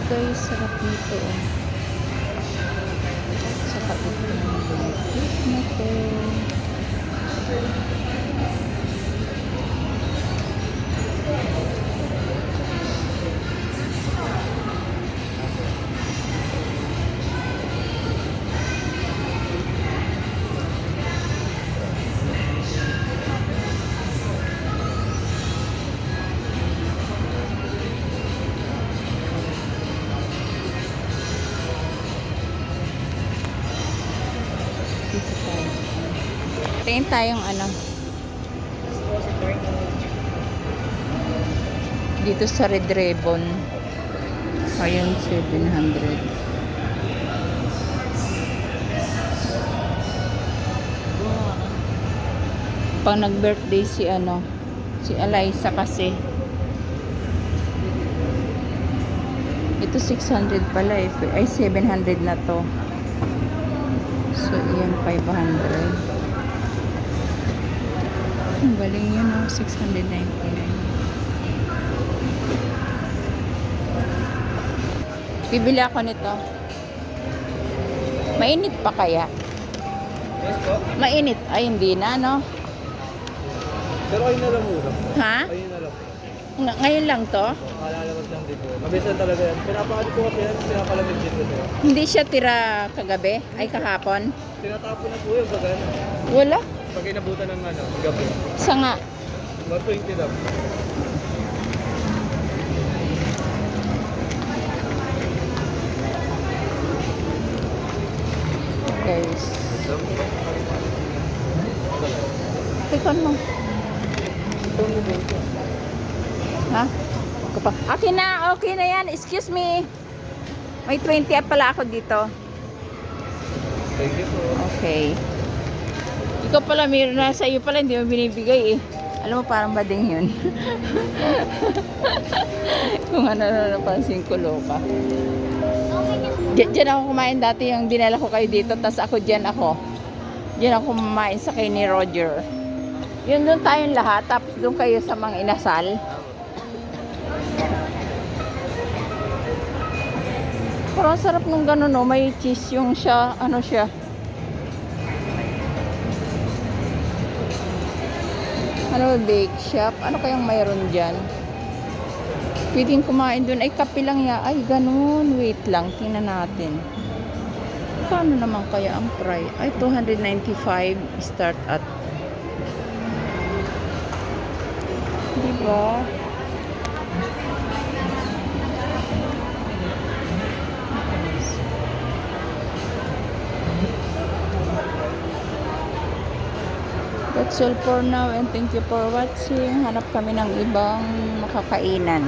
guys, sarap nito oh. Sa kapit ko ng bulit na to. Tingin tayong ano dito sa Red Ribbon. Ayun, 700. Pang nag-birthday si ano, si Eliza kasi. Ito 600 pala eh. Ay 700 na to. So, yan 500. Ang galing yun, no? 699. Bibili ako nito. Mainit pa kaya? Yes po. Mainit. Ay, hindi na, no? Pero ayun na lang muna. Ha? Ayun na lang. Ngayon lang to? Makalalabas lang din po. Mabisan talaga yan. Pinapakali ko kasi yan. Pinapalamig din ko. Hindi siya tira kagabi? Ay, kahapon? Tinatapon na po yung bagana. Wala. Pag inabutan ng ano, gabi. Sa nga. 120 lang. Guys. Tikon mo. Ha? Okay na, okay na yan. Excuse me. May 20 pala ako dito. Thank you po. Okay. Ikaw pala, mayroon na sa iyo pala, hindi mo binibigay eh. Alam mo, parang bading yun. Kung ano na napansin ko, loka. Diyan ako kumain dati yung dinala ko kayo dito, tas ako diyan ako kumain sa kay ni Roger. Yun doon tayong lahat, tapos doon kayo sa mga inasal. Pero ang sarap nung gano'n, no? May cheese yung siya, ano siya. Ano, bake shop? Ano kayang mayroon dyan? Pwedeng kumain doon. Ay, kape lang ya. Ay, ganun. Wait lang. Tingnan natin. Paano naman kaya ang price? Ay, 295 start at. Diba? That's all for now and thank you for watching. Hanap kami ng ibang makakainan.